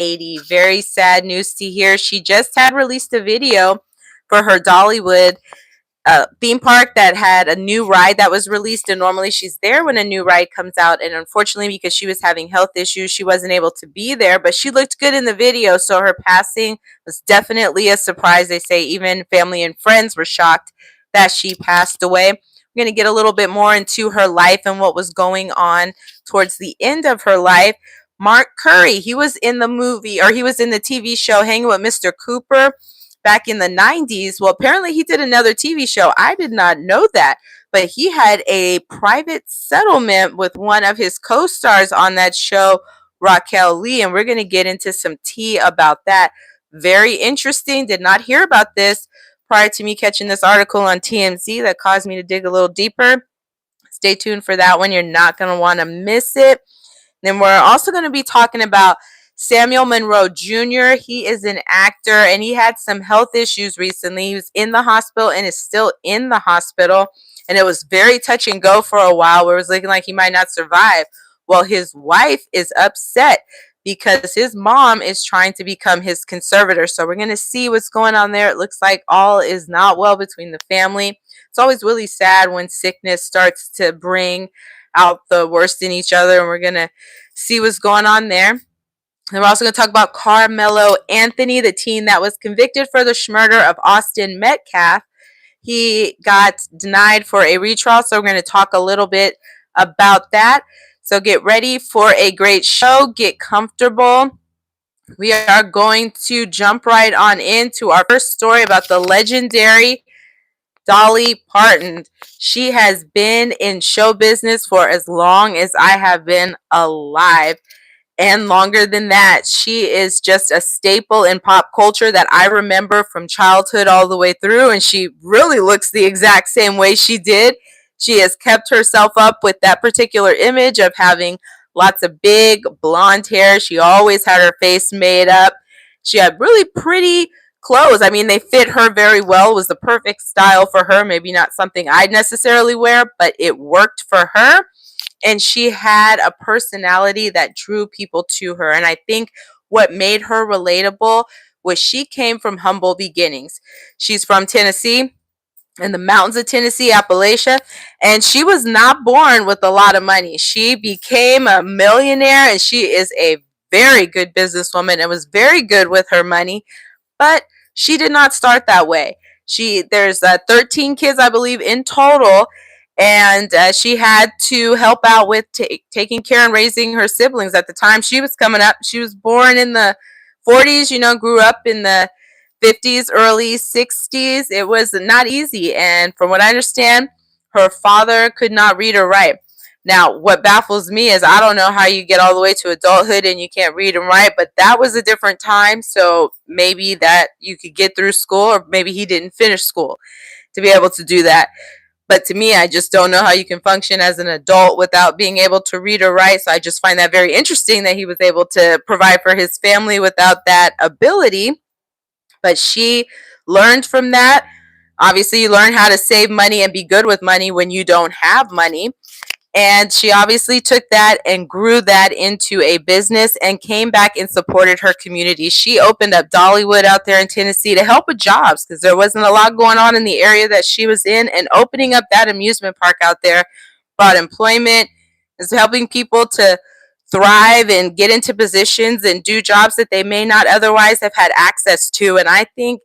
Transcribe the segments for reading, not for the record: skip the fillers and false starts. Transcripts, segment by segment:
80. Very sad news to hear. She just had released a video for her Dollywood theme park that had a new ride that was released, and normally she's there when a new ride comes out, and unfortunately because she was having health issues she wasn't able to be there, but she looked good in the video, so her passing was definitely a surprise. They say even family and friends were shocked that she passed away. We're going to get a little bit more into her life and what was going on towards the end of her life. Mark Curry, he was in the movie, or he was in the TV show Hanging with Mr. Cooper back in the 90s. Well, apparently he did another TV show. I did not know that, but he had a private settlement with one of his co-stars on that show, Raquel Lee, and we're going to get into some tea about that. Very interesting. Did not hear about this prior to me catching this article on TMZ that caused me to dig a little deeper. Stay tuned for that one. You're not going to want to miss it. Then we're also going to be talking about Samuel Monroe Jr. He is an actor and he had some health issues recently. He was in the hospital and is still in the hospital. And it was very touch and go for a while where it was looking like he might not survive. Well, his wife is upset because his mom is trying to become his conservator. So we're going to see what's going on there. It looks like all is not well between the family. It's always really sad when sickness starts to bring out the worst in each other. And we're going to see what's going on there. And we're also going to talk about Carmelo Anthony, the teen that was convicted for the murder of Austin Metcalf. He got denied for a retrial, so we're going to talk a little bit about that. So get ready for a great show. Get comfortable. We are going to jump right on into our first story about the legendary Dolly Parton. She has been in show business for as long as I have been alive. And longer than that. She is just a staple in pop culture that I remember from childhood all the way through, and she really looks the exact same way she did. She has kept herself up with that particular image of having lots of big blonde hair. She always had her face made up. She had really pretty clothes. I mean, they fit her very well. It was the perfect style for her. Maybe not something I'd necessarily wear, but it worked for her. And she had a personality that drew people to her. And I think what made her relatable was she came from humble beginnings. She's from Tennessee, in the mountains of Tennessee, Appalachia, and she was not born with a lot of money. She became a millionaire, and she is a very good businesswoman and was very good with her money, but she did not start that way. There's 13 kids, I believe, in total, and she had to help out with taking care and raising her siblings. At the time she was coming up, she was born in the 40s, grew up in the 50s, early 60s. It was not easy, and from what I understand, her father could not read or write. Now, what baffles me is I don't know how you get all the way to adulthood and you can't read and write, but that was a different time, so maybe that you could get through school, or maybe he didn't finish school to be able to do that. But to me, I just don't know how you can function as an adult without being able to read or write. So I just find that very interesting that he was able to provide for his family without that ability. But she learned from that. Obviously, you learn how to save money and be good with money when you don't have money. And she obviously took that and grew that into a business and came back and supported her community. She opened up Dollywood out there in Tennessee to help with jobs because there wasn't a lot going on in the area that she was in. And opening up that amusement park out there brought employment, is helping people to thrive and get into positions and do jobs that they may not otherwise have had access to. And I think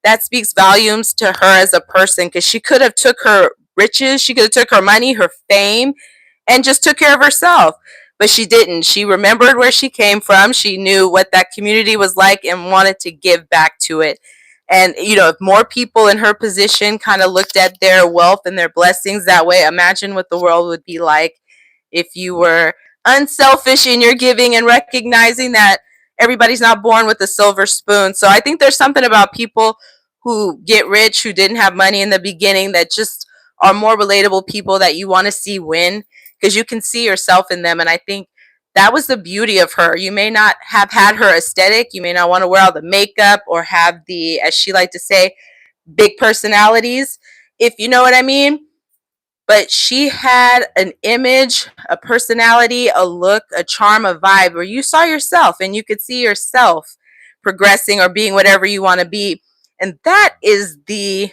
that speaks volumes to her as a person, because she could have took her riches, she could have took her money, her fame, and just took care of herself. But she didn't. She remembered where she came from. She knew what that community was like and wanted to give back to it. And, if more people in her position kind of looked at their wealth and their blessings that way, imagine what the world would be like if you were unselfish in your giving and recognizing that everybody's not born with a silver spoon. So I think there's something about people who get rich, who didn't have money in the beginning, that just are more relatable people that you want to see win, because you can see yourself in them. And I think that was the beauty of her. You may not have had her aesthetic. You may not want to wear all the makeup or have the, as she liked to say, big personalities, if you know what I mean. but she had an image, a personality, a look, a charm, a vibe where you saw yourself and you could see yourself progressing or being whatever you want to be. And that is the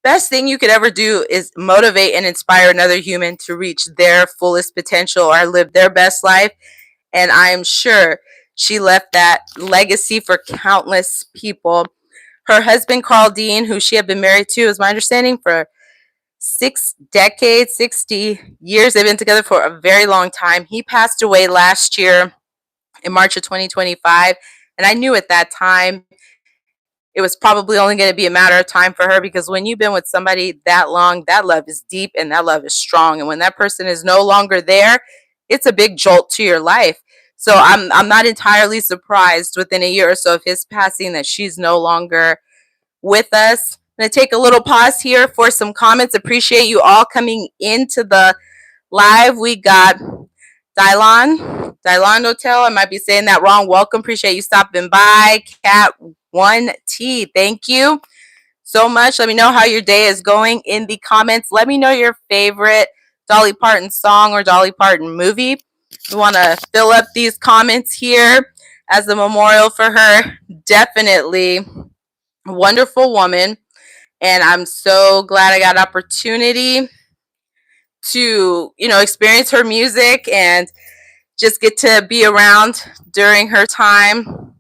best thing you could ever do, is motivate and inspire another human to reach their fullest potential or live their best life. And I am sure she left that legacy for countless people. Her husband, Carl Dean, who she had been married to, is my understanding, for 6 decades, 60 years. They've been together for a very long time. He passed away last year in March of 2025. And I knew at that time it was probably only going to be a matter of time for her, because when you've been with somebody that long, that love is deep and that love is strong. And when that person is no longer there, it's a big jolt to your life. So I'm not entirely surprised within a year or so of his passing that she's no longer with us. I'm going to take a little pause here for some comments. Appreciate you all coming into the live. We got Dylan Hotel. I might be saying that wrong. Welcome. Appreciate you stopping by. Cat1T. Thank you so much. Let me know how your day is going in the comments. Let me know your favorite Dolly Parton song or Dolly Parton movie. We want to fill up these comments here as a memorial for her. Definitely a wonderful woman. And I'm so glad I got an opportunity to, experience her music and just get to be around during her time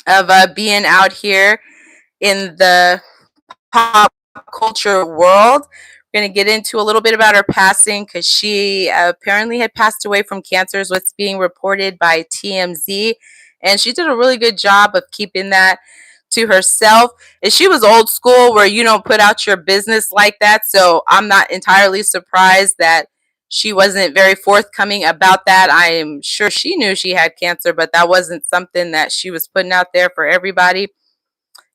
of being out here in the pop culture world. We're going to get into a little bit about her passing, because she apparently had passed away from cancer, is what's being reported by TMZ. And she did a really good job of keeping that to herself. And she was old school, where you don't put out your business like that. So I'm not entirely surprised that she wasn't very forthcoming about that. I am sure she knew she had cancer, but that wasn't something that she was putting out there for everybody.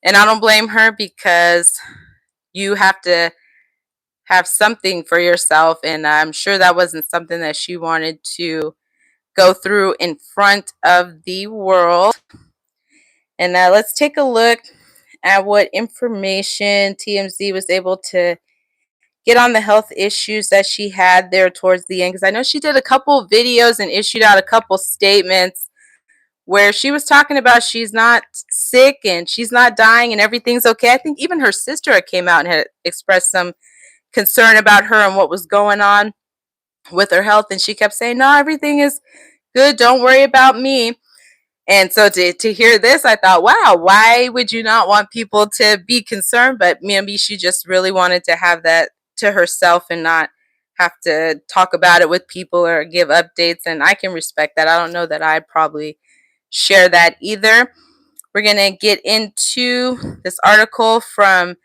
And I don't blame her, because you have to have something for yourself. And I'm sure that wasn't something that she wanted to go through in front of the world. And now let's take a look at what information TMZ was able to get on the health issues that she had there towards the end. Because I know she did a couple of videos and issued out a couple statements where she was talking about she's not sick and she's not dying and everything's okay. I think even her sister came out and had expressed some concern about her and what was going on with her health. And she kept saying, no, everything is good. Don't worry about me. And so to hear this, I thought, wow, why would you not want people to be concerned? But maybe she just really wanted to have that to herself and not have to talk about it with people or give updates. And I can respect that. I don't know that I'd probably share that either. We're going to get into this article from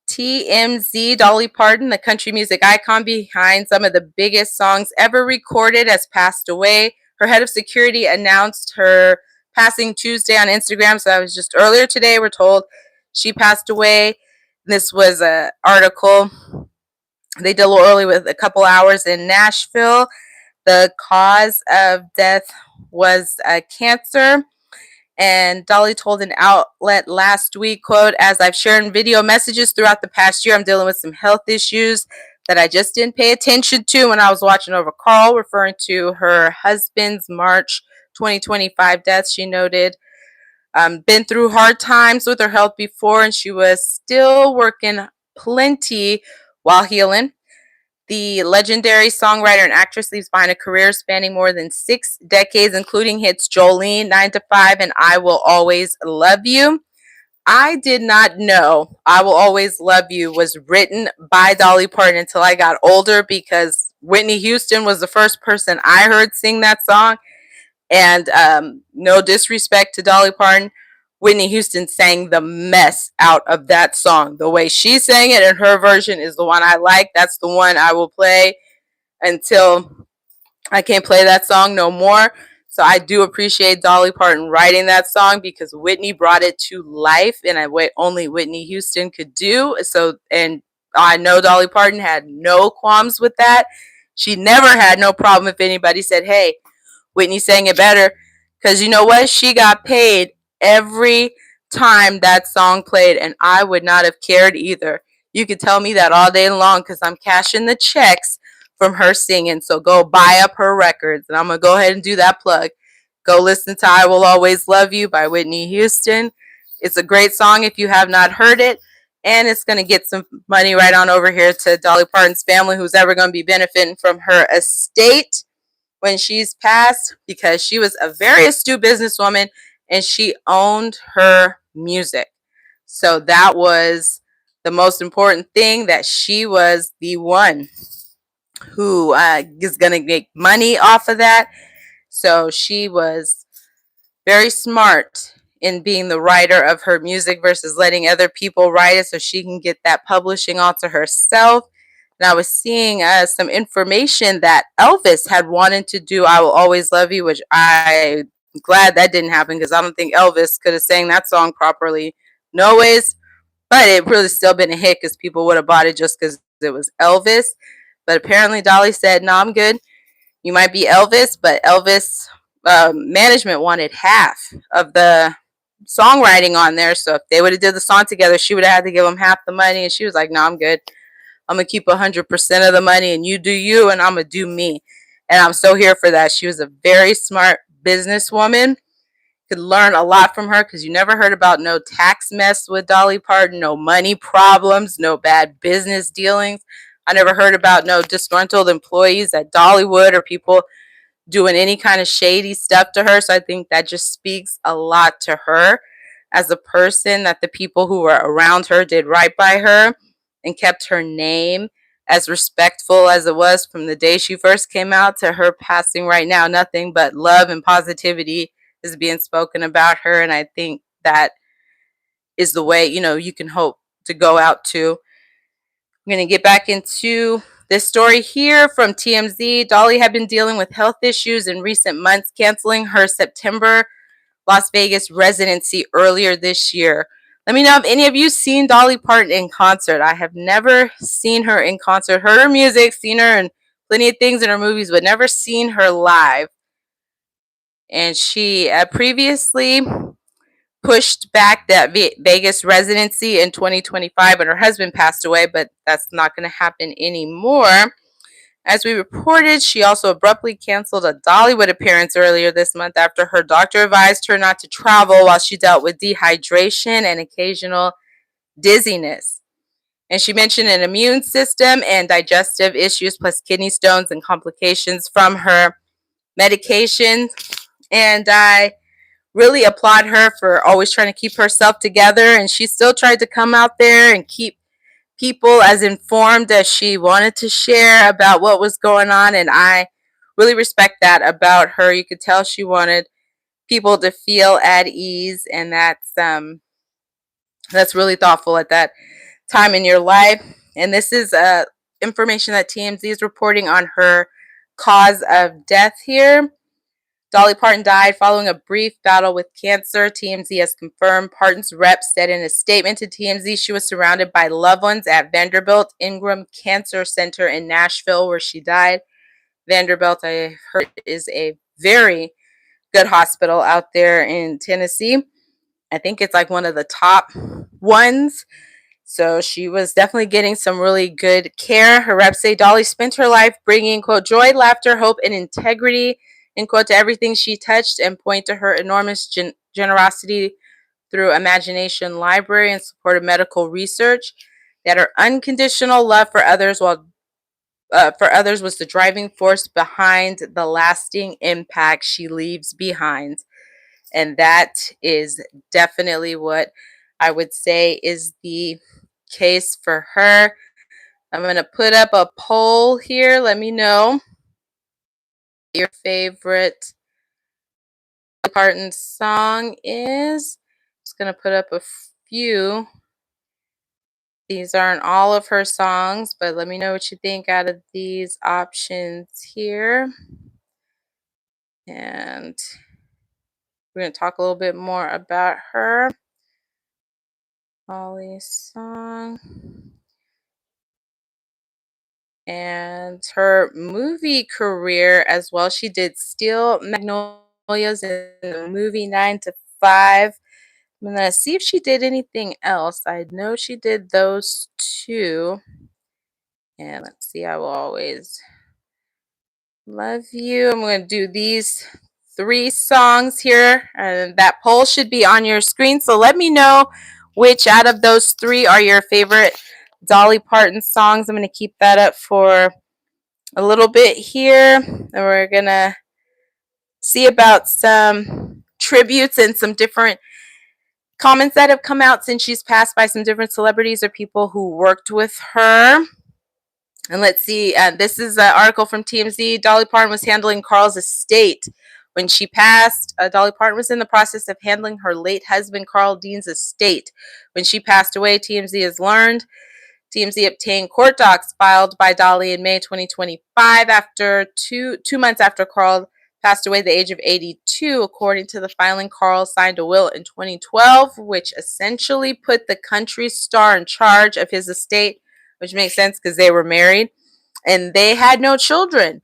TMZ. Dolly Parton, the country music icon behind some of the biggest songs ever recorded, has passed away. Her head of security announced her passing Tuesday on Instagram. So that was just earlier today. We're told she passed away. This was an article they did a little early, with a couple hours in Nashville. The cause of death was cancer. And Dolly told an outlet last week, quote, as I've shared in video messages throughout the past year, I'm dealing with some health issues that I just didn't pay attention to when I was watching over Carl, referring to her husband's March 2025 death. She noted, been through hard times with her health before, and she was still working plenty while healing. The legendary songwriter and actress leaves behind a career spanning more than 6 decades, including hits Jolene, 9 to 5, and I Will Always Love You. I did not know I Will Always Love You was written by Dolly Parton until I got older, because Whitney Houston was the first person I heard sing that song. And no disrespect to Dolly Parton, Whitney Houston sang the mess out of that song. The way she sang it, and her version is the one I like. That's the one I will play until I can't play that song no more. So I do appreciate Dolly Parton writing that song, because Whitney brought it to life in a way only Whitney Houston could do. So, and I know Dolly Parton had no qualms with that. She never had no problem if anybody said, hey, Whitney sang it better, because you know what? She got paid every time that song played, and I would not have cared either. You could tell me that all day long because I'm cashing the checks from her singing. So go buy up her records. And I'm going to go ahead and do that plug. Go listen to I Will Always Love You by Whitney Houston. It's a great song if you have not heard it. And it's going to get some money right on over here to Dolly Parton's family, who's ever going to be benefiting from her estate when she's passed, because she was a very astute businesswoman and she owned her music. So that was the most important thing, that she was the one who is going to make money off of that. So she was very smart in being the writer of her music versus letting other people write it so she can get that publishing all to herself. And I was seeing some information that Elvis had wanted to do I Will Always Love You, which I'm glad that didn't happen because I don't think Elvis could have sang that song properly. No ways. But it really still been a hit because people would have bought it just because it was Elvis. But apparently Dolly said, no, I'm good. You might be Elvis, but Elvis management wanted half of the songwriting on there. So if they would have did the song together, she would have had to give them half the money. And she was like, no, I'm good. I'm going to keep 100% of the money and you do you and I'm going to do me. And I'm so here for that. She was a very smart businesswoman. Could learn a lot from her because you never heard about no tax mess with Dolly Parton, no money problems, no bad business dealings. I never heard about no disgruntled employees at Dollywood or people doing any kind of shady stuff to her. So I think that just speaks a lot to her as a person, that the people who were around her did right by her and kept her name as respectful as it was from the day she first came out to her passing right now. Nothing but love and positivity is being spoken about her. And I think that is the way, you can hope to go out to. I'm going to get back into this story here from TMZ. Dolly had been dealing with health issues in recent months, canceling her September Las Vegas residency earlier this year. Let me know if any of you seen Dolly Parton in concert. I have never seen her in concert. Heard her music, seen her in plenty of things in her movies, but never seen her live. And she previously pushed back that Vegas residency in 2025 when her husband passed away, but that's not going to happen anymore. As we reported, she also abruptly canceled a Dollywood appearance earlier this month after her doctor advised her not to travel while she dealt with dehydration and occasional dizziness. And she mentioned an immune system and digestive issues, plus kidney stones and complications from her medication. And I really applaud her for always trying to keep herself together. And she still tried to come out there and keep people as informed as she wanted to share about what was going on. And I really respect that about her. You could tell she wanted people to feel at ease, and that's really thoughtful at that time in your life. And this is information that TMZ is reporting on her cause of death here. Dolly Parton died following a brief battle with cancer. TMZ has confirmed. Parton's rep said in a statement to TMZ she was surrounded by loved ones at Vanderbilt Ingram Cancer Center in Nashville, where she died. Vanderbilt, I heard, is a very good hospital out there in Tennessee. I think it's like one of the top ones. So she was definitely getting some really good care. Her reps say Dolly spent her life bringing, quote, joy, laughter, hope, and integrity, end quote, to everything she touched, and point to her enormous generosity through Imagination Library and support of medical research. That her unconditional love for others was the driving force behind the lasting impact she leaves behind. And that is definitely what I would say is the case for her. I'm going to put up a poll here. Let me know your favorite Parton song is. Just going to put up a few. These aren't all of her songs, but let me know what you think out of these options here. And we're going to talk a little bit more about her. Dolly's song. And her movie career as well. She did Steel Magnolias in the movie 9 to 5. I'm gonna see if she did anything else. I know she did those two. And let's see, I will always love you. I'm going to do these 3 songs here, and that poll should be on your screen. So let me know which out of those 3 are your favorite Dolly Parton songs. I'm going to keep that up for a little bit here, and we're going to see about some tributes and some different comments that have come out since she's passed by some different celebrities or people who worked with her. And let's see, this is an article from TMZ. Dolly Parton was handling Carl's estate. When she passed, Dolly Parton was in the process of handling her late husband Carl Dean's estate. When she passed away, TMZ has learned. TMZ obtained court docs filed by Dolly in May 2025 after two months after Carl passed away at the age of 82. According to the filing, Carl signed a will in 2012, which essentially put the country star in charge of his estate, which makes sense because they were married and they had no children.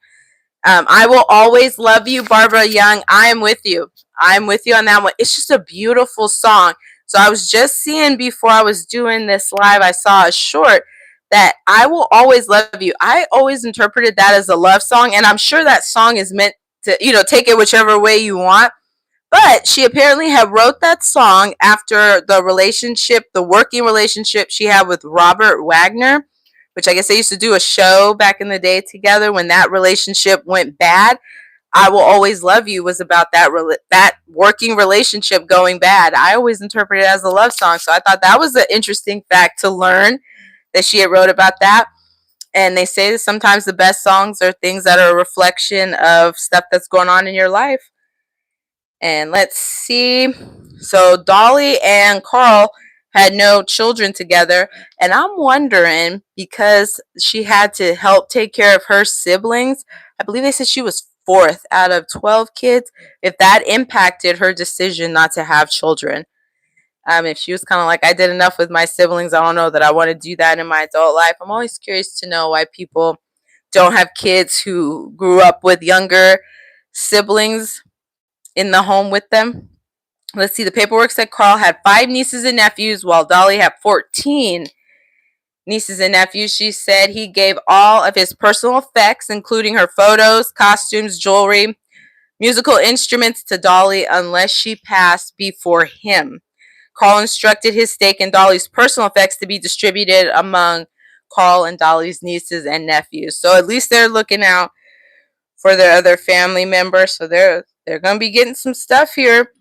I will always love you, Barbara Young. I am with you. I'm with you on that one. It's just a beautiful song. So I was just seeing before I was doing this live, I saw a short that I will always love you. I always interpreted that as a love song, and I'm sure that song is meant to, take it whichever way you want. But she apparently had wrote that song after the working relationship she had with Robert Wagner, which I guess they used to do a show back in the day together. When that relationship went bad, I Will Always Love You was about that working relationship going bad. I always interpret it as a love song. So I thought that was an interesting fact to learn, that she had wrote about that. And they say that sometimes the best songs are things that are a reflection of stuff that's going on in your life. And let's see. So Dolly and Carl had no children together. And I'm wondering, because she had to help take care of her siblings, I believe they said she was 4th out of 12 kids, if that impacted her decision not to have children. If she was kind of like, I did enough with my siblings, I don't know that I want to do that in my adult life. I'm always curious to know why people don't have kids who grew up with younger siblings in the home with them. Let's see, the paperwork said Carl had 5 nieces and nephews, while Dolly had 14 nieces and nephews. She said he gave all of his personal effects, including her photos, costumes, jewelry, musical instruments, to Dolly unless she passed before him. Carl instructed his stake in Dolly's personal effects to be distributed among Carl and Dolly's nieces and nephews. So at least they're looking out for their other family members. So they're going to be getting some stuff here,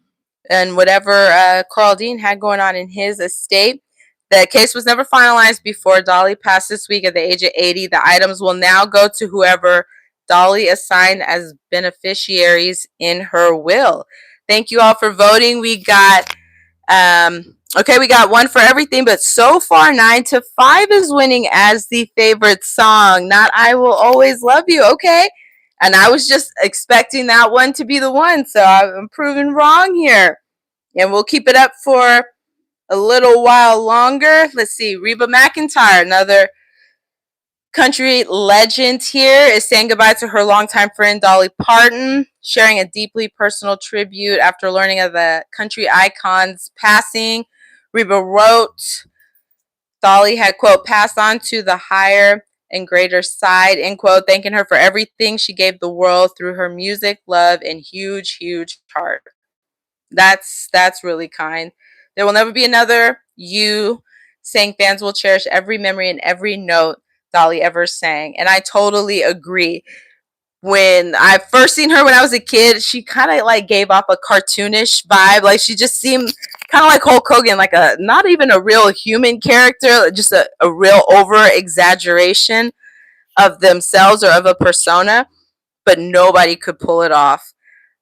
and whatever Carl Dean had going on in his estate. The case was never finalized before Dolly passed this week at the age of 80. The items will now go to whoever Dolly assigned as beneficiaries in her will. Thank you all for voting. We got we got one for everything, but so far 9 to 5 is winning as the favorite song, not I Will Always Love You. Okay. And I was just expecting that one to be the one, so I'm proven wrong here. And we'll keep it up for a little while longer. Let's see, Reba McEntire, another country legend here, is saying goodbye to her longtime friend Dolly Parton, sharing a deeply personal tribute after learning of the country icon's passing. Reba wrote, Dolly had, quote, passed on to the higher and greater side, end quote, thanking her for everything she gave the world through her music, love, and huge, huge heart. That's really kind. There will never be another you, saying fans will cherish every memory and every note Dolly ever sang. And I totally agree. When I first seen her when I was a kid, she kind of like gave off a cartoonish vibe. Like she just seemed kind of like Hulk Hogan, like a not even a real human character, just a real over exaggeration of themselves or of a persona. But nobody could pull it off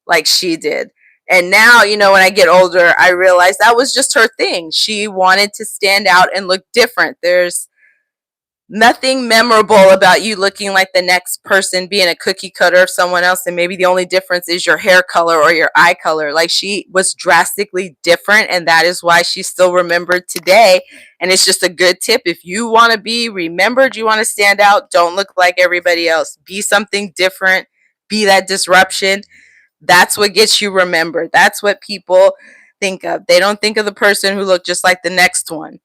like she did. And now, when I get older, I realize that was just her thing. She wanted to stand out and look different. There's nothing memorable about you looking like the next person, being a cookie cutter of someone else, and maybe the only difference is your hair color or your eye color. Like, she was drastically different, and that is why she's still remembered today. And it's just a good tip. If you want to be remembered, you want to stand out, don't look like everybody else. Be something different. Be that disruption. That's what gets you remembered. That's what people think of. They don't think of the person who looked just like the next one.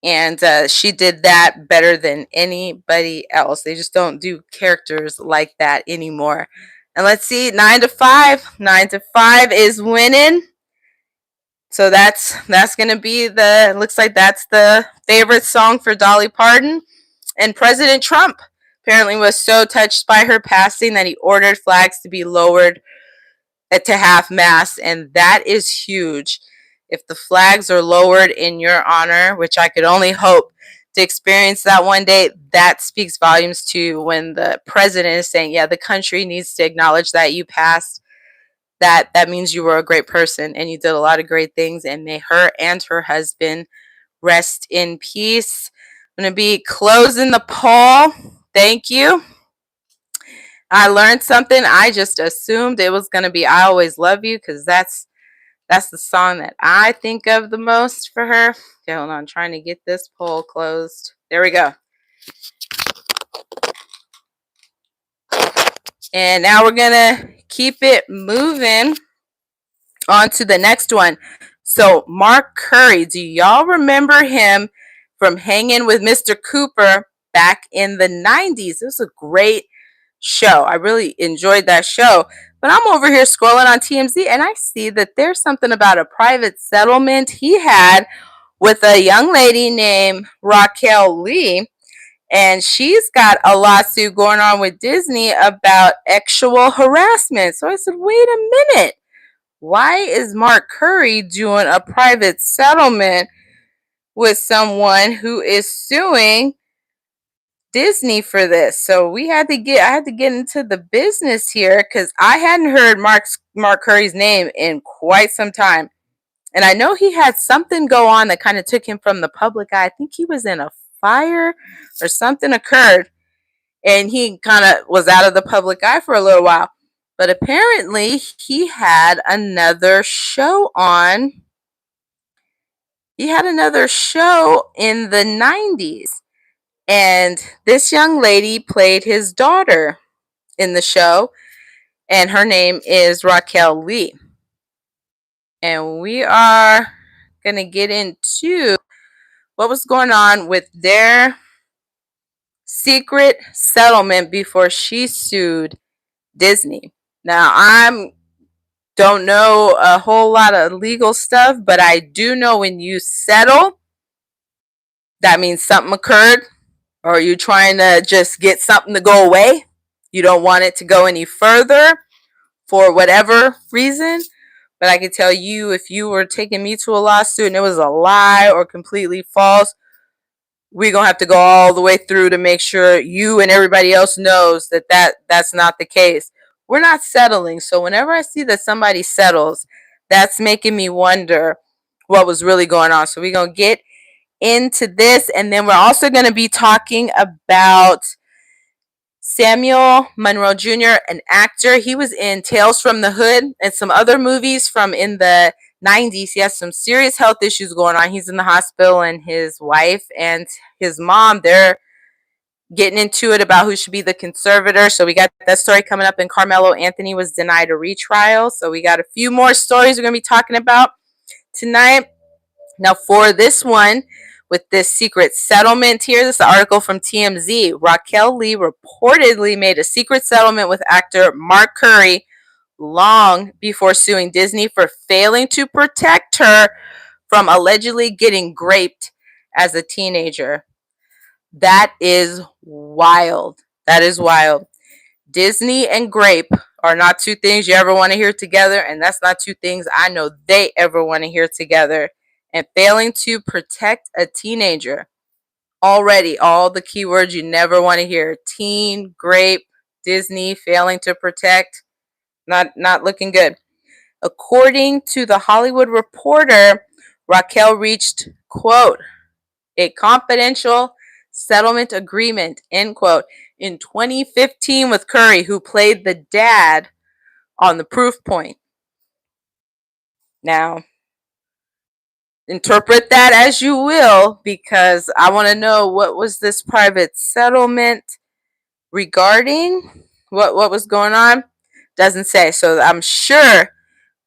And she did that better than anybody else. They just don't do characters like that anymore. And let's see, 9 to 5. 9 to 5 is winning. So that's gonna be the, looks like that's the favorite song for Dolly Parton. And President Trump apparently was so touched by her passing that he ordered flags to be lowered to half mast, and that is huge. If the flags are lowered in your honor, which I could only hope to experience that one day, that speaks volumes to when the president is saying, yeah, the country needs to acknowledge that you passed. That means you were a great person and you did a lot of great things, and may her and her husband rest in peace. I'm going to be closing the poll. Thank you. I learned something. I just assumed it was going to be I Always Love You, because that's the song that I think of the most for her. Okay, hold on. I'm trying to get this poll closed. There we go. And now we're going to keep it moving on to the next one. So Mark Curry, do y'all remember him from hanging with Mr. Cooper back in the 90s? It was a great show. I really enjoyed that show. But I'm over here scrolling on TMZ and I see that there's something about a private settlement he had with a young lady named Raquel Lee. And she's got a lawsuit going on with Disney about sexual harassment. So I said, wait a minute. Why is Mark Curry doing a private settlement with someone who is suing Disney for this? So I had to get into the business here, because I hadn't heard Mark Curry's name in quite some time. And I know he had something go on that kind of took him from the public eye. I think he was in a fire or something occurred, and he kind of was out of the public eye for a little while. But apparently he had another show on. He had another show in the 90s. And this young lady played his daughter in the show. And her name is Raquel Lee. And we are going to get into what was going on with their secret settlement before she sued Disney. Now, I don't know a whole lot of legal stuff, but I do know when you settle, that means something occurred, or you're trying to just get something to go away. You don't want it to go any further for whatever reason. But I can tell you, if you were taking me to a lawsuit and it was a lie or completely false, we're going to have to go all the way through to make sure you and everybody else knows that that's not the case. We're not settling. So whenever I see that somebody settles, that's making me wonder what was really going on. So we're going to get into this. And then we're also going to be talking about Samuel Monroe Jr., an actor. He was in Tales from the Hood and some other movies from in the 90s. He has some serious health issues going on. He's in the hospital, and his wife and his mom, they're getting into it about who should be the conservator. So we got that story coming up, and Carmelo Anthony was denied a retrial. So we got a few more stories we're going to be talking about tonight. Now, for this one, with this secret settlement here, this is an article from TMZ. Raquel Lee reportedly made a secret settlement with actor Mark Curry long before suing Disney for failing to protect her from allegedly getting raped as a teenager. That is wild. That is wild. Disney and grape are not two things you ever want to hear together, and that's not two things I know they ever want to hear together. And failing to protect a teenager, already all the keywords you never want to hear: teen, grape, Disney, failing to protect, not looking good. According to the Hollywood Reporter, Raquel reached, quote, a confidential settlement agreement, end quote, in 2015 with Curry, who played the dad on The Proof Point. Now, interpret that as you will, because I want to know, what was this private settlement regarding? What was going on? Doesn't say. So I'm sure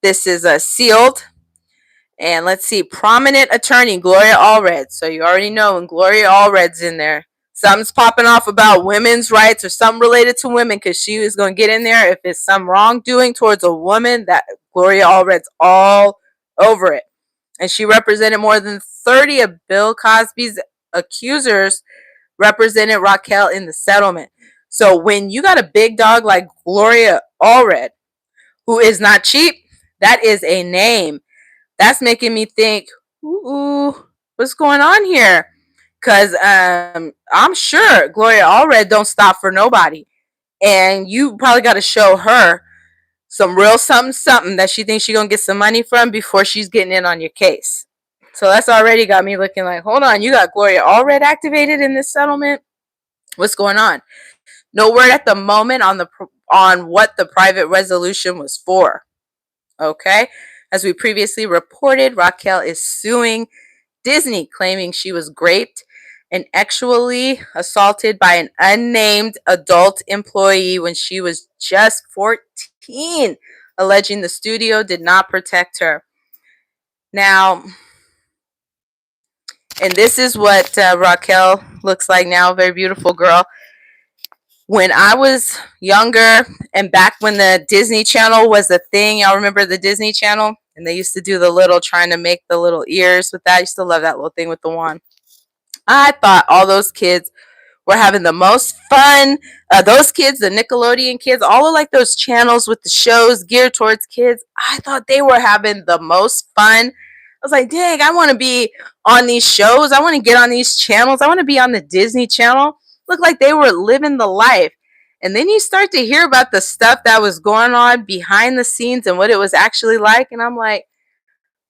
this is sealed. And let's see, prominent attorney Gloria Allred. So you already know when Gloria Allred's in there, something's popping off about women's rights or something related to women, because she was going to get in there if it's some wrongdoing towards a woman. That Gloria Allred's all over it. And she represented more than 30 of Bill Cosby's accusers, represented Raquel in the settlement. So when you got a big dog like Gloria Allred, who is not cheap, that is a name. That's making me think, ooh, what's going on here? Because I'm sure Gloria Allred don't stop for nobody. And you probably got to show her some real something something that she thinks she's going to get some money from before she's getting in on your case. So that's already got me looking like, hold on, you got Gloria Allred activated in this settlement? What's going on? No word at the moment on what the private resolution was for. Okay? As we previously reported, Raquel is suing Disney, claiming she was raped and actually assaulted by an unnamed adult employee when she was just 14, alleging the studio did not protect her. Now, and this is what Raquel looks like now, very beautiful girl. When I was younger and back when the Disney Channel was a thing, y'all remember the Disney Channel? And they used to do the little, trying to make the little ears with that. I used to love that little thing with the wand. I thought all those kids were having the most fun. Those kids, the Nickelodeon kids, all of like those channels with the shows geared towards kids, I thought they were having the most fun. I was like, dang, I want to be on these shows. I want to get on these channels. I want to be on the Disney Channel. Looked like they were living the life. And then you start to hear about the stuff that was going on behind the scenes and what it was actually like. And I'm like,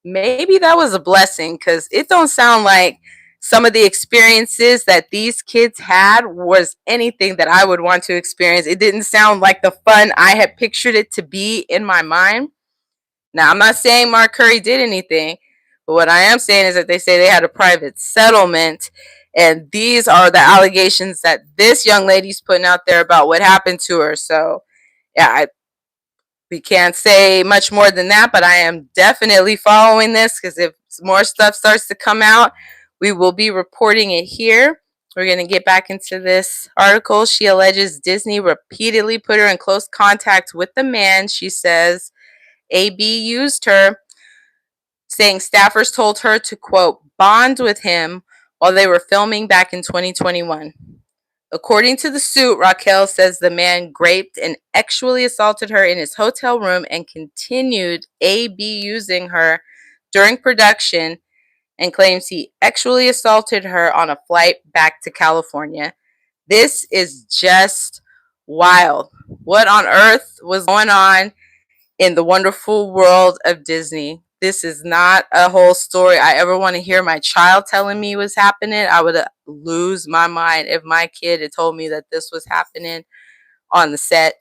maybe that was a blessing, because it don't sound like some of the experiences that these kids had was anything that I would want to experience. It didn't sound like the fun I had pictured it to be in my mind. Now, I'm not saying Mark Curry did anything, but what I am saying is that they say they had a private settlement, and these are the allegations that this young lady's putting out there about what happened to her. So, yeah, we can't say much more than that, but I am definitely following this, because if more stuff starts to come out, we will be reporting it here. We're going to get back into this article. She alleges Disney repeatedly put her in close contact with the man. She says AB used her, saying staffers told her to, quote, bond with him while they were filming back in 2021. According to the suit, Raquel says the man raped and sexually assaulted her in his hotel room and continued AB using her during production, and claims he sexually assaulted her on a flight back to California. This is just wild. What on earth was going on in the wonderful world of Disney? This is not a whole story I ever want to hear my child telling me was happening. I would lose my mind if my kid had told me that this was happening on the set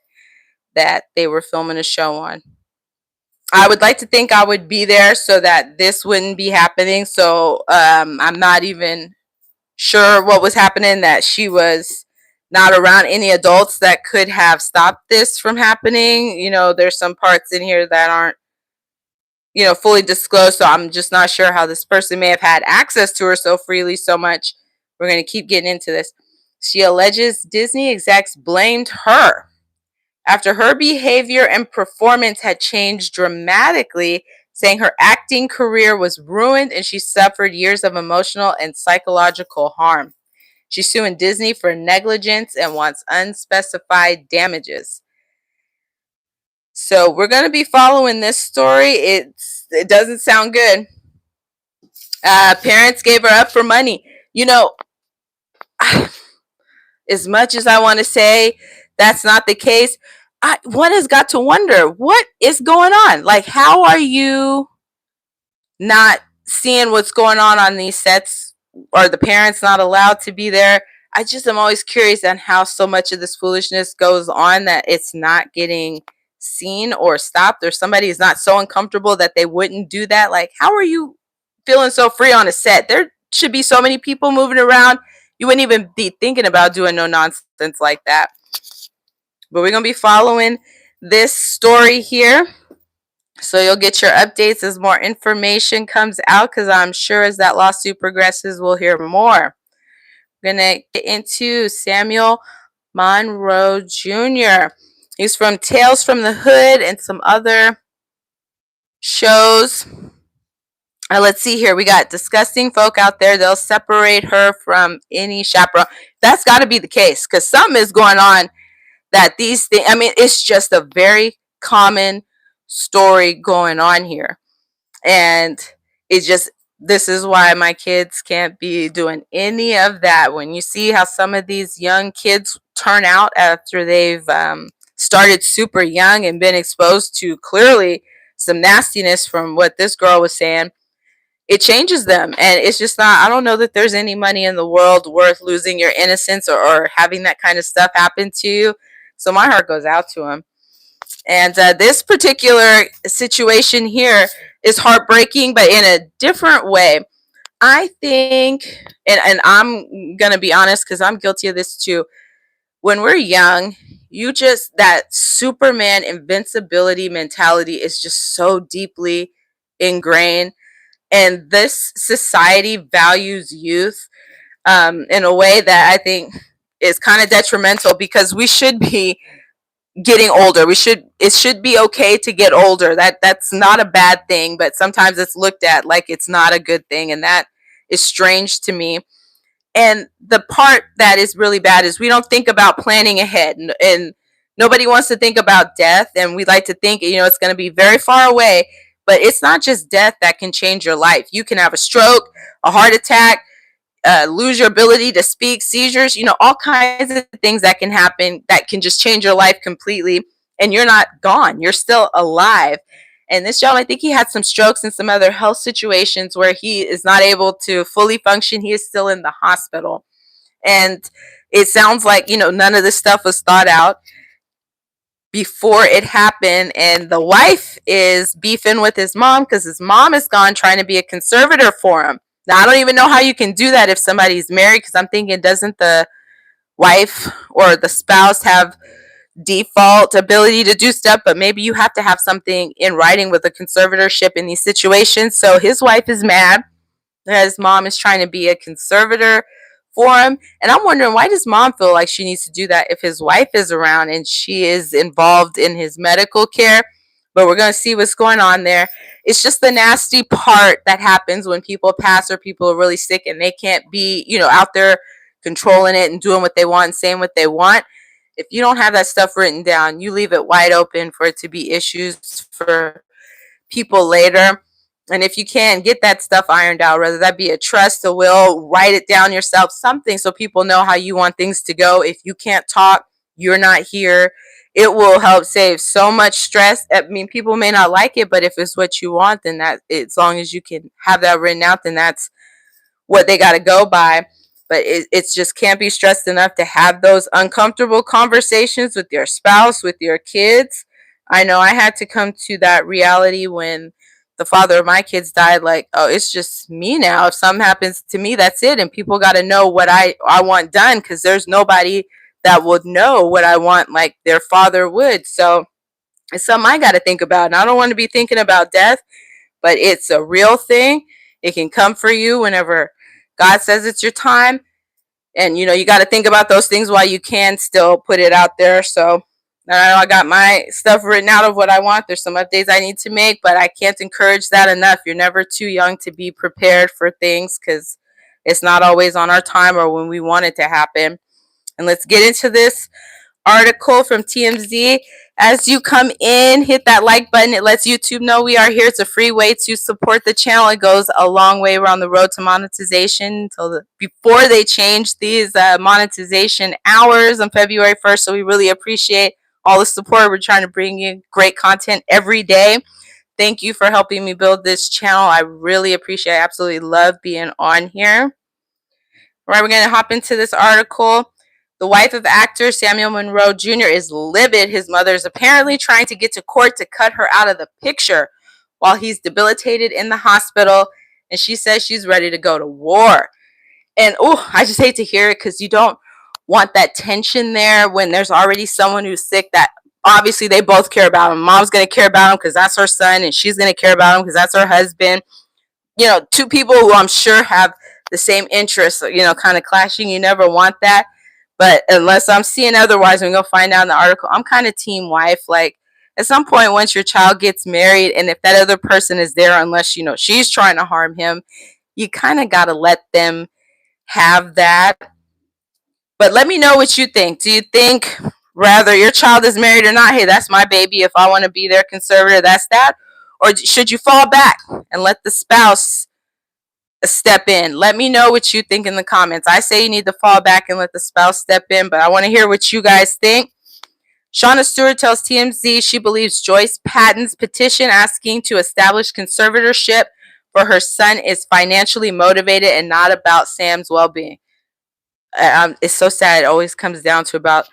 that they were filming a show on. I would like to think I would be there so that this wouldn't be happening. So I'm not even sure what was happening, that she was not around any adults that could have stopped this from happening. You know, there's some parts in here that aren't, you know, fully disclosed. So I'm just not sure how this person may have had access to her so freely so much. We're going to keep getting into this. She alleges Disney execs blamed her after her behavior and performance had changed dramatically, saying her acting career was ruined and she suffered years of emotional and psychological harm. She's suing Disney for negligence and wants unspecified damages. So we're going to be following this story. It doesn't sound good. Parents gave her up for money. You know, as much as I want to say that's not the case, one has got to wonder, what is going on? Like, how are you not seeing what's going on these sets? Are the parents not allowed to be there? I just am always curious on how so much of this foolishness goes on that it's not getting seen or stopped, or somebody is not so uncomfortable that they wouldn't do that. Like, how are you feeling so free on a set? There should be so many people moving around. You wouldn't even be thinking about doing no nonsense like that. But we're going to be following this story here. So you'll get your updates as more information comes out, because I'm sure as that lawsuit progresses, we'll hear more. We're going to get into Samuel Monroe Jr. He's from Tales from the Hood and some other shows. Let's see here. We got disgusting folk out there. They'll separate her from any chaperone. That's got to be the case, because something is going on that these things, I mean, it's just a very common story going on here. And it's just, this is why my kids can't be doing any of that. When you see how some of these young kids turn out after they've started super young and been exposed to clearly some nastiness from what this girl was saying, it changes them. And it's just not, I don't know that there's any money in the world worth losing your innocence, or having that kind of stuff happen to you. So my heart goes out to him. And this particular situation here is heartbreaking, but in a different way. I think, and I'm going to be honest, because I'm guilty of this too. When we're young, you just, that Superman invincibility mentality is just so deeply ingrained. And this society values youth in a way that I think is kind of detrimental, because we should be getting older. It should be okay to get older. That's not a bad thing, but sometimes it's looked at like it's not a good thing, and that is strange to me. And the part that is really bad is we don't think about planning ahead, and nobody wants to think about death, and we like to think, it's going to be very far away, but it's not just death that can change your life. You can have a stroke, a heart attack, lose your ability to speak, seizures, all kinds of things that can happen that can just change your life completely. And you're not gone, you're still alive. And this gentleman, I think he had some strokes and some other health situations where he is not able to fully function. He is still in the hospital. And it sounds like, none of this stuff was thought out before it happened. And the wife is beefing with his mom because his mom is gone trying to be a conservator for him. Now, I don't even know how you can do that if somebody's married, because I'm thinking, doesn't the wife or the spouse have default ability to do stuff? But maybe you have to have something in writing with a conservatorship in these situations. So his wife is mad that his mom is trying to be a conservator for him. And I'm wondering, why does mom feel like she needs to do that if his wife is around and she is involved in his medical care? But we're going to see what's going on there. It's just the nasty part that happens when people pass or people are really sick and they can't be, out there controlling it and doing what they want and saying what they want. If you don't have that stuff written down, you leave it wide open for it to be issues for people later. And if you can get that stuff ironed out, whether that be a trust, a will, write it down yourself, something so people know how you want things to go. If you can't talk, you're not here. It will help save so much stress. I mean, people may not like it, but if it's what you want, then that, as long as you can have that written out, then that's what they got to go by. But it's just can't be stressed enough to have those uncomfortable conversations with your spouse, with your kids. I know I had to come to that reality when the father of my kids died. Like, oh, it's just me now. If something happens to me, that's it. And people got to know what I want done, because there's nobody that would know what I want like their father would. So it's something I got to think about. And I don't want to be thinking about death, but it's a real thing. It can come for you whenever God says it's your time. And, you got to think about those things while you can still put it out there. So I got my stuff written out of what I want. There's some updates I need to make, but I can't encourage that enough. You're never too young to be prepared for things, because it's not always on our time or when we want it to happen. And let's get into this article from TMZ. As you come in, hit that like button. It lets YouTube know we are here. It's a free way to support the channel. It goes a long way. We're on the road to monetization before they change these monetization hours on February 1st. So we really appreciate all the support. We're trying to bring you great content every day. Thank you for helping me build this channel. I really appreciate it. I absolutely love being on here. All right, we're going to hop into this article. The wife of actor Samuel Monroe Jr. is livid. His mother is apparently trying to get to court to cut her out of the picture while he's debilitated in the hospital. And she says she's ready to go to war. And, I just hate to hear it, because you don't want that tension there when there's already someone who's sick. That obviously they both care about him. Mom's going to care about him because that's her son, and she's going to care about him because that's her husband. You know, two people who I'm sure have the same interests, you know, kind of clashing. You never want that. But unless I'm seeing otherwise, we're going to find out in the article. I'm kind of team wife. Like, at some point, once your child gets married, and if that other person is there, unless, you know, she's trying to harm him, you kind of got to let them have that. But let me know what you think. Do you think rather your child is married or not, hey, that's my baby. If I want to be their conservator, that's that? Or should you fall back and let the spouse step in? Let me know what you think in the comments. I say you need to fall back and let the spouse step in, but I want to hear what you guys think. Shauna Stewart tells TMZ she believes Joyce Patton's petition asking to establish conservatorship for her son is financially motivated and not about Sam's well-being. It's so sad. It always comes down to about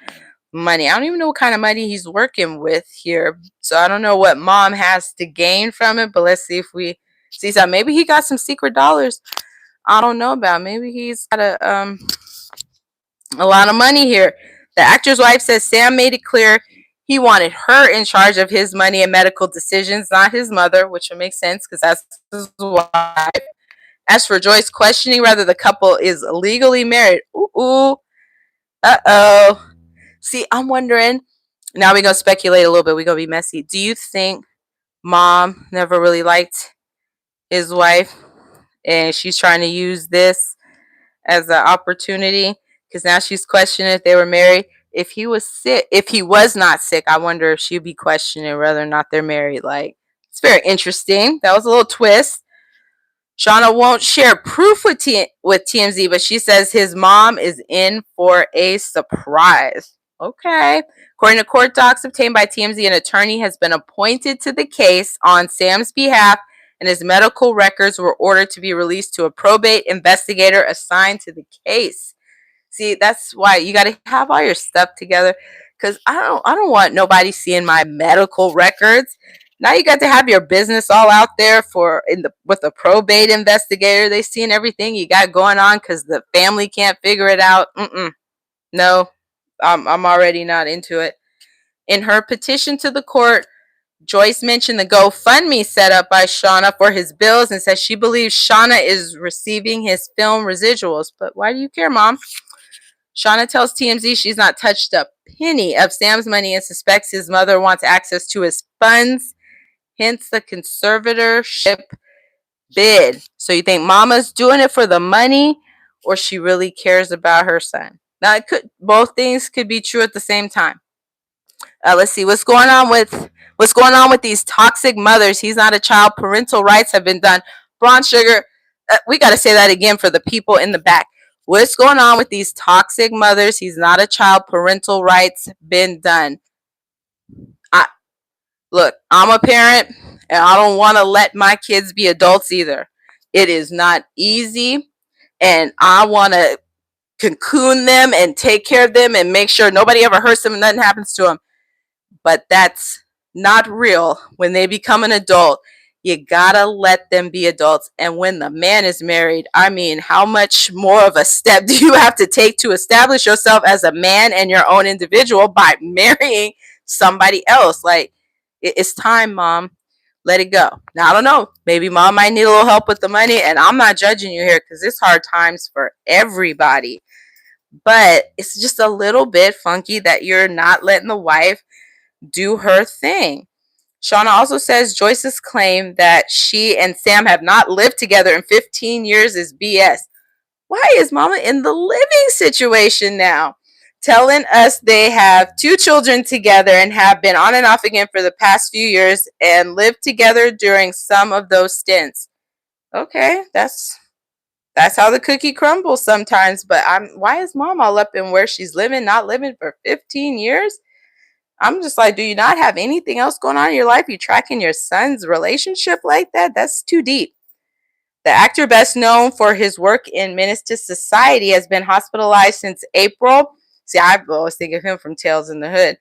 money. I don't even know what kind of money he's working with here. So I don't know what mom has to gain from it, but let's see if we see something. Maybe he got some secret dollars I don't know about. Maybe he's got a lot of money here. The actor's wife says Sam made it clear he wanted her in charge of his money and medical decisions, not his mother, which would make sense because that's his wife. As for Joyce questioning whether the couple is legally married, uh-oh. See, I'm wondering, now we're going to speculate a little bit. We're going to be messy. Do you think mom never really liked his wife and she's trying to use this as an opportunity? Because now she's questioning if they were married. If he was sick, if he was not sick, I wonder if she'd be questioning whether or not they're married. Like, it's very interesting. That was a little twist. Shauna won't share proof with TMZ, but she says his mom is in for a surprise. Okay. According to court docs obtained by TMZ, an attorney has been appointed to the case on Sam's behalf, and his medical records were ordered to be released to a probate investigator assigned to the case. See, that's why you got to have all your stuff together, because I don't want nobody seeing my medical records. Now you got to have your business all out there with a probate investigator. They seeing everything you got going on because the family can't figure it out. No, I'm already not into it. In her petition to the court, Joyce mentioned the GoFundMe set up by Shauna for his bills and says she believes Shauna is receiving his film residuals. But why do you care, Mom? Shauna tells TMZ she's not touched a penny of Sam's money and suspects his mother wants access to his funds, hence the conservatorship bid. So you think Mama's doing it for the money, or she really cares about her son? Now, both things could be true at the same time. Let's see what's going on with these toxic mothers. He's not a child. Parental rights have been done. Brown sugar. We got to say that again for the people in the back. What's going on with these toxic mothers? He's not a child. Parental rights been done. Look, I'm a parent, and I don't want to let my kids be adults either. It is not easy, and I want to cocoon them and take care of them and make sure nobody ever hurts them and nothing happens to them. But that's not real. When they become an adult, you gotta let them be adults. And when the man is married, I mean, how much more of a step do you have to take to establish yourself as a man and your own individual by marrying somebody else? Like, it's time, Mom. Let it go. Now, I don't know. Maybe Mom might need a little help with the money, and I'm not judging you here because it's hard times for everybody. But it's just a little bit funky that you're not letting the wife do her thing. Shauna also says Joyce's claim that she and Sam have not lived together in 15 years is BS. Why is Mama in the living situation now? Telling us they have 2 children together and have been on and off again for the past few years and lived together during some of those stints. Okay, that's how the cookie crumbles sometimes. But why is Mom all up in where she's living, not living for 15 years? I'm just like, do you not have anything else going on in your life? You tracking your son's relationship like that? That's too deep. The actor, best known for his work in Menace to Society, has been hospitalized since April. See, I always think of him from Tales in the Hood.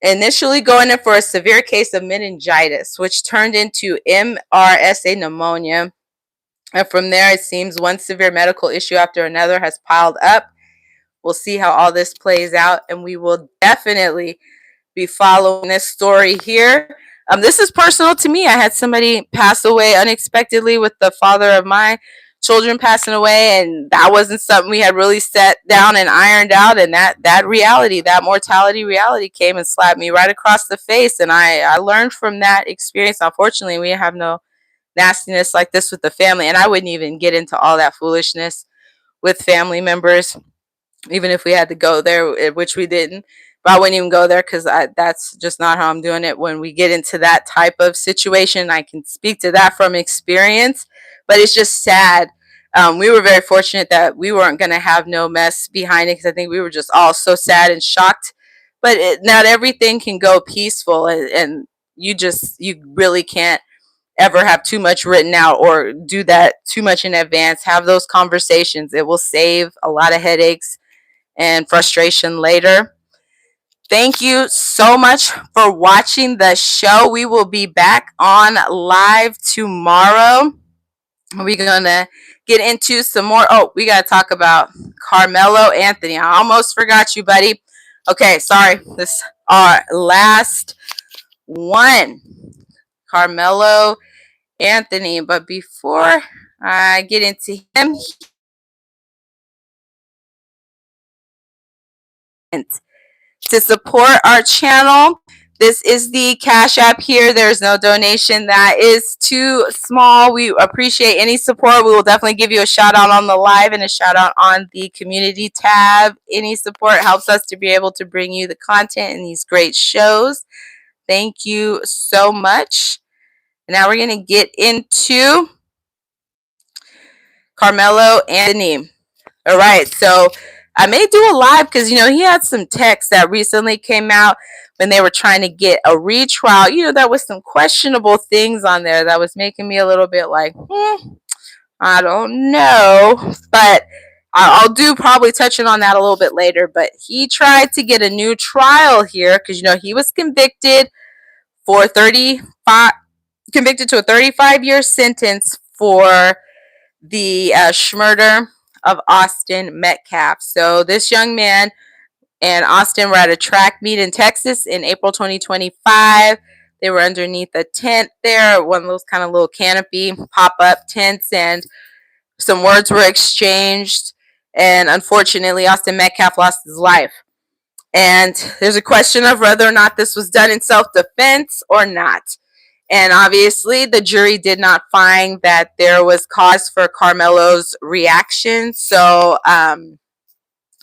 Initially going in for a severe case of meningitis, which turned into MRSA pneumonia. And from there, it seems one severe medical issue after another has piled up. We'll see how all this plays out, and we will definitely be following this story here. This is personal to me. I had somebody pass away unexpectedly with the father of my children passing away, and that wasn't something we had really sat down and ironed out. And that reality, that mortality reality, came and slapped me right across the face. And I learned from that experience. Unfortunately, we have no nastiness like this with the family, and I wouldn't even get into all that foolishness with family members, even if we had to go there, which we didn't. But I wouldn't even go there because that's just not how I'm doing it. When we get into that type of situation, I can speak to that from experience. But it's just sad. We were very fortunate that we weren't going to have no mess behind it, because I think we were just all so sad and shocked. But not everything can go peaceful, and you really can't ever have too much written out or do that too much in advance. Have those conversations. It will save a lot of headaches and frustration later. Thank you so much for watching the show. We will be back on live tomorrow. We're going to get into some more. Oh, we got to talk about Carmelo Anthony. I almost forgot you, buddy. Okay, sorry. This is our last one. Carmelo Anthony. But before I get into him, to support our channel, this is the Cash App here. There's no donation that is too small. We appreciate any support. We will definitely give you a shout out on the live and a shout out on the community tab. Any support helps us to be able to bring you the content and these great shows. Thank you so much. Now we're going to get into Carmelo Anthony. All right, so I may do a live because, he had some text that recently came out when they were trying to get a retrial. There was some questionable things on there that was making me a little bit like, I don't know. But I'll do probably touching on that a little bit later. But he tried to get a new trial here because, he was convicted for convicted to a 35-year sentence for the murder of Austin Metcalf. So this young man and Austin were at a track meet in Texas in April 2025. They were underneath a tent there, one of those kind of little canopy pop-up tents, and some words were exchanged. And unfortunately, Austin Metcalf lost his life. And there's a question of whether or not this was done in self-defense or not. And obviously, the jury did not find that there was cause for Carmelo's reaction. So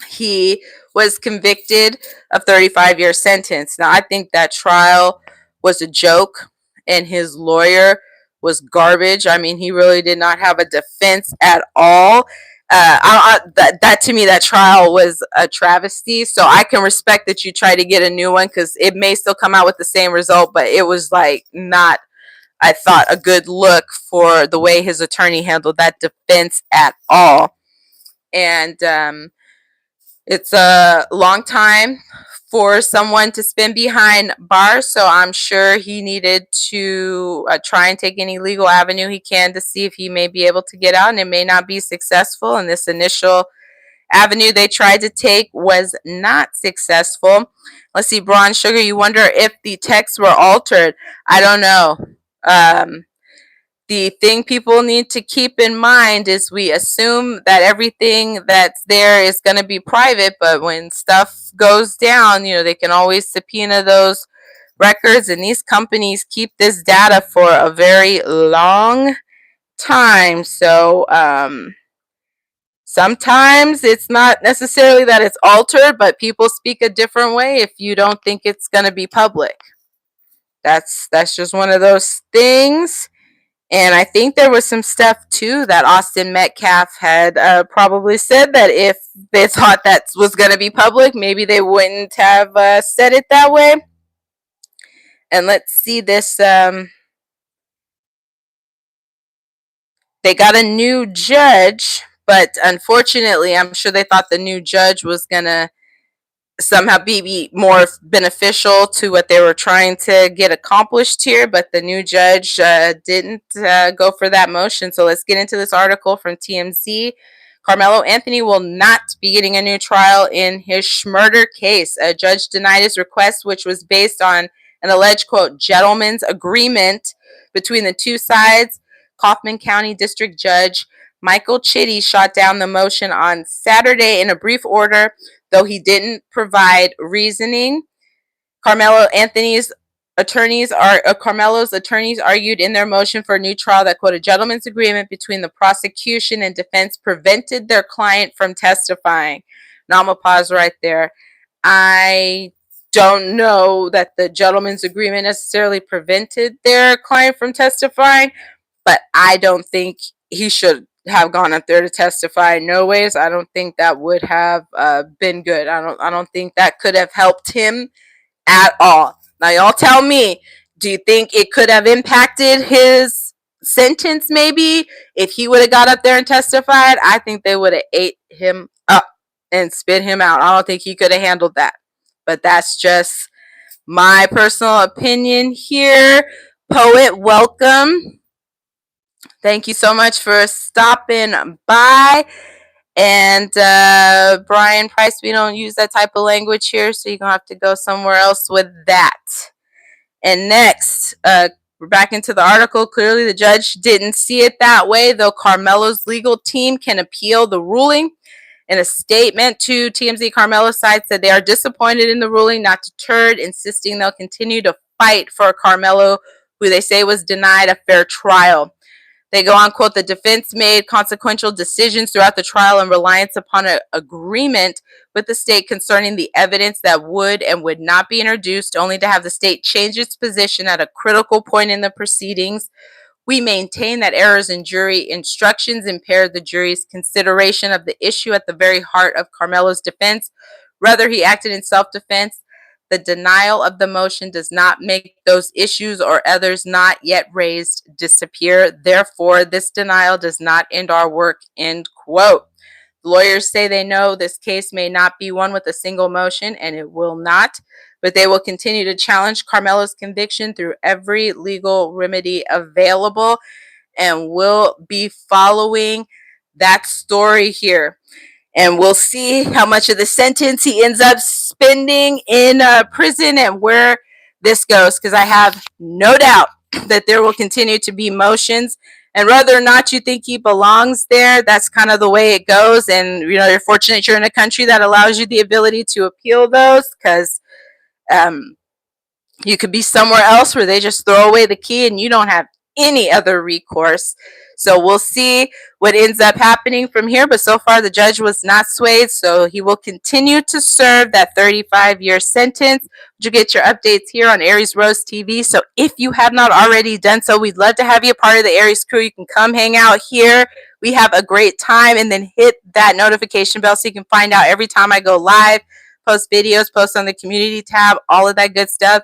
he was convicted of 35-year sentence. Now, I think that trial was a joke, and his lawyer was garbage. I mean, he really did not have a defense at all. That to me, that trial was a travesty. So I can respect that you try to get a new one, because it may still come out with the same result, but it was like not, I thought, a good look for the way his attorney handled that defense at all. And it's a long time for someone to spend behind bars, so I'm sure he needed to try and take any legal avenue he can to see if he may be able to get out, and it may not be successful. And this initial avenue they tried to take was not successful. Let's see, Bronze Sugar, you wonder if the texts were altered. I don't know. The thing people need to keep in mind is we assume that everything that's there is going to be private, but when stuff goes down, they can always subpoena those records, and these companies keep this data for a very long time. So sometimes it's not necessarily that it's altered, but people speak a different way if you don't think it's going to be public. That's just one of those things. And I think there was some stuff, too, that Austin Metcalf had probably said that if they thought that was going to be public, maybe they wouldn't have said it that way. And let's see this. They got a new judge, but unfortunately, I'm sure they thought the new judge was going to somehow be more beneficial to what they were trying to get accomplished here, but the new judge didn't go for that motion. So let's get into this article from TMZ. Carmelo Anthony will not be getting a new trial in his murder case. A judge denied his request, which was based on an alleged, quote, gentleman's agreement between the two sides. Kaufman County District Judge Michael Chitty shot down the motion on Saturday in a brief order, though he didn't provide reasoning. Carmelo's attorneys argued in their motion for a new trial that, quote, a gentleman's agreement between the prosecution and defense prevented their client from testifying. Now I'm going to pause right there. I don't know that the gentleman's agreement necessarily prevented their client from testifying, but I don't think he should have gone up there to testify. No ways. I don't think that would have been good. I don't think that could have helped him at all. Now, y'all tell me, do you think it could have impacted his sentence maybe if he would have got up there and testified? I think they would have ate him up and spit him out. I don't think he could have handled that. But that's just my personal opinion here. Poet, welcome. Thank you so much for stopping by. And Brian Price, we don't use that type of language here, so you're going to have to go somewhere else with that. And next, we're back into the article. Clearly, the judge didn't see it that way, though Carmelo's legal team can appeal the ruling. In a statement to TMZ, Carmelo's side said they are disappointed in the ruling, not deterred, insisting they'll continue to fight for Carmelo, who they say was denied a fair trial. They go on, quote, the defense made consequential decisions throughout the trial in reliance upon an agreement with the state concerning the evidence that would and would not be introduced, only to have the state change its position at a critical point in the proceedings. We maintain that errors in jury instructions impaired the jury's consideration of the issue at the very heart of Carmelo's defense. Whether he acted in self-defense, the denial of the motion does not make those issues or others not yet raised disappear. Therefore, this denial does not end our work, end quote. Lawyers say they know this case may not be won with a single motion, and it will not, but they will continue to challenge Carmelo's conviction through every legal remedy available, and will be following that story here. And we'll see how much of the sentence he ends up spending in prison and where this goes, because I have no doubt that there will continue to be motions. And whether or not you think he belongs there, that's kind of the way it goes. And, you know, you're fortunate you're in a country that allows you the ability to appeal those, because you could be somewhere else where they just throw away the key and you don't have any other recourse. So we'll see what ends up happening from here. But so far, the judge was not swayed. So he will continue to serve that 35-year sentence. You get your updates here on Aries Rose TV. So if you have not already done so, we'd love to have you a part of the Aries crew. You can come hang out here. We have a great time. And then hit that notification bell so you can find out every time I go live, post videos, post on the community tab, all of that good stuff.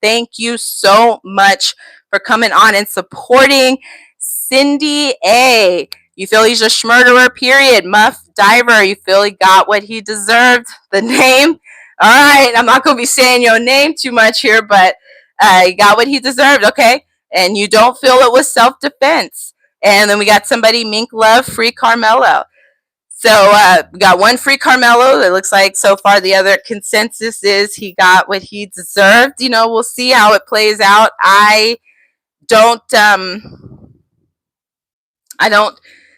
Thank you so much for coming on and supporting Cindy A. You feel he's a schmurderer, period. Muff Diver, you feel he got what he deserved. The name, all right, I'm not going to be saying your name too much here, but he got what he deserved, okay? And you don't feel it was self-defense. And then we got somebody, Mink Love, Free Carmelo. So we got one free Carmelo. It looks like so far the other consensus is he got what he deserved. You know, we'll see how it plays out. I don't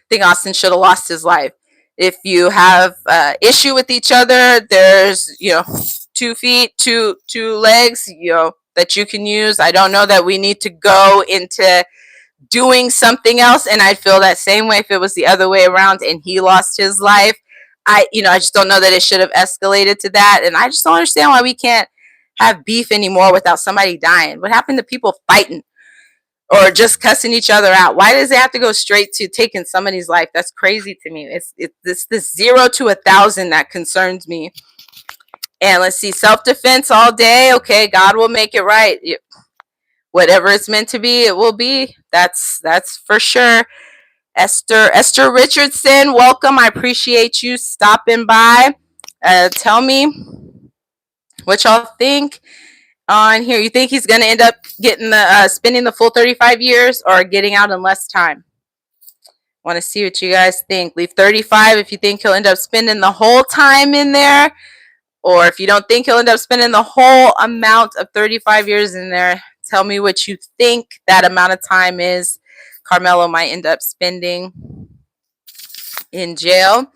think Austin should have lost his life. If you have issue with each other, there's, you know, 2 feet, two legs, you know, that you can use. I don't know that we need to go into doing something else, and I'd feel that same way if it was the other way around and he lost his life. I just don't know that it should have escalated to that, and I just don't understand why we can't have beef anymore without somebody dying. What happened to people fighting or just cussing each other out? Why does it have to go straight to taking somebody's life? That's crazy to me. It's this 0 to 1,000 that concerns me. And let's see, self-defense all day. Okay, God will make it right. Whatever it's meant to be, it will be. That's for sure. Esther Richardson, welcome. I appreciate you stopping by. Tell me what y'all think on here. You think he's going to end up getting the spending the full 35 years or getting out in less time? Want to see what you guys think. Leave 35 if you think he'll end up spending the whole time in there, or if you don't think he'll end up spending the whole amount of 35 years in there. Tell me what you think that amount of time is Carmelo might end up spending in jail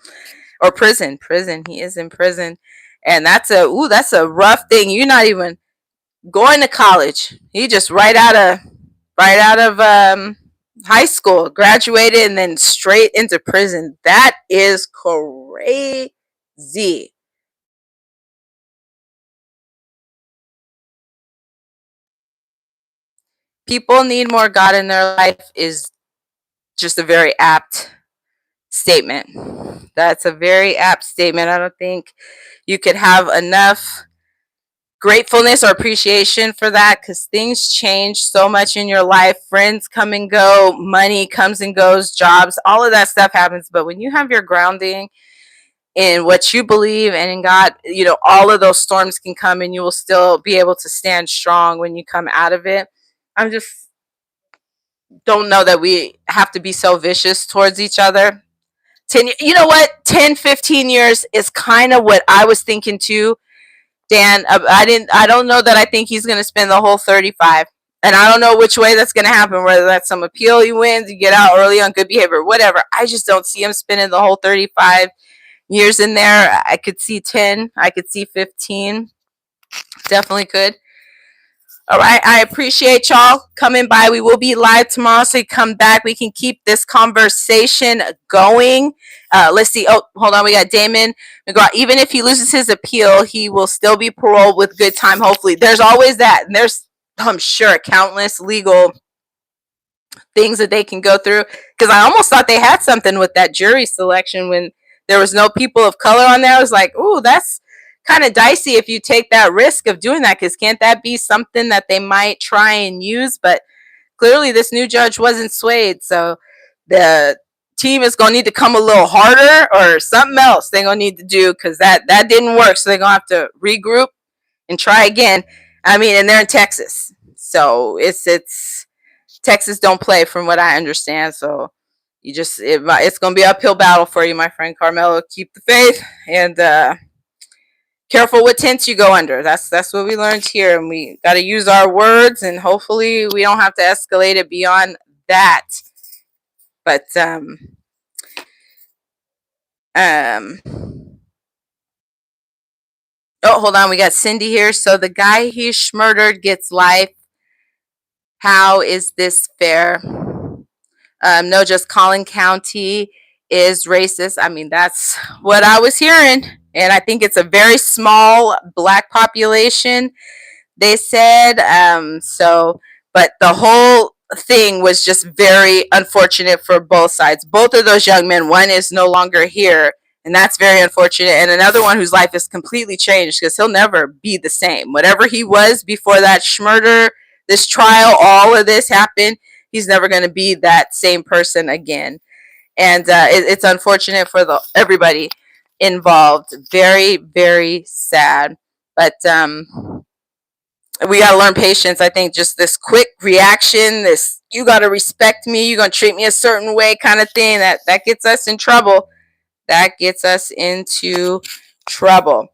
or prison. Prison. He is in prison. And that's a rough thing. You're not even going to college. He just right out of high school, graduated, and then straight into prison. That is crazy. People need more God in their life is just a very apt statement. That's a very apt statement. I don't think you could have enough gratefulness or appreciation for that, because things change so much in your life. Friends come and go, money comes and goes, jobs, all of that stuff happens. But when you have your grounding in what you believe and in God, all of those storms can come and you will still be able to stand strong when you come out of it. I'm just don't know that we have to be so vicious towards each other. 10, you know what? 10, 15 years is kind of what I was thinking too, Dan. I don't know that I think he's going to spend the whole 35. And I don't know which way that's going to happen, whether that's some appeal he wins, you get out early on good behavior, whatever. I just don't see him spending the whole 35 years in there. I could see 10, I could see 15. Definitely could. All right. I appreciate y'all coming by. We will be live tomorrow, so you come back. We can keep this conversation going. Let's see. Oh, hold on. We got Damon McGraw. Even if he loses his appeal, he will still be paroled with good time, hopefully. There's always that. And there's, I'm sure, countless legal things that they can go through. Because I almost thought they had something with that jury selection when there was no people of color on there. I was like, ooh, that's kind of dicey if you take that risk of doing that, because can't that be something that they might try and use? But clearly this new judge wasn't swayed, so the team is going to need to come a little harder, or something else they're going to need to do, because that didn't work, so they're going to have to regroup and try again. I mean, and they're in Texas, so it's Texas don't play, from what I understand. So it's going to be an uphill battle for you, my friend Carmelo. Keep the faith, and careful what tents you go under. That's what we learned here, and we got to use our words, and hopefully we don't have to escalate it beyond that. But oh, hold on, we got Cindy here. So the guy he murdered gets life. How is this fair? No, just Collin County is racist. I mean, that's what I was hearing, and I think it's a very small black population, they said. But the whole thing was just very unfortunate for both sides. Both of those young men, one is no longer here, and that's very unfortunate, and another one whose life is completely changed, because he'll never be the same. Whatever he was before that murder, this trial, all of this happened, he's never going to be that same person again. And it's unfortunate for everybody involved. Very, very sad. But we got to learn patience. I think just this quick reaction, this you got to respect me, you're going to treat me a certain way kind of thing, that gets us in trouble. That gets us into trouble.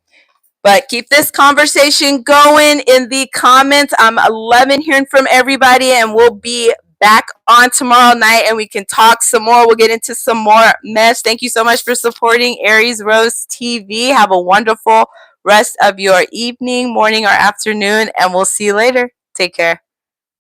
But keep this conversation going in the comments. I'm loving hearing from everybody, and we'll be back on tomorrow night, and we can talk some more. We'll get into some more mess. Thank you so much for supporting Aries Rose TV. Have a wonderful rest of your evening, morning, or afternoon, and we'll see you later. Take care.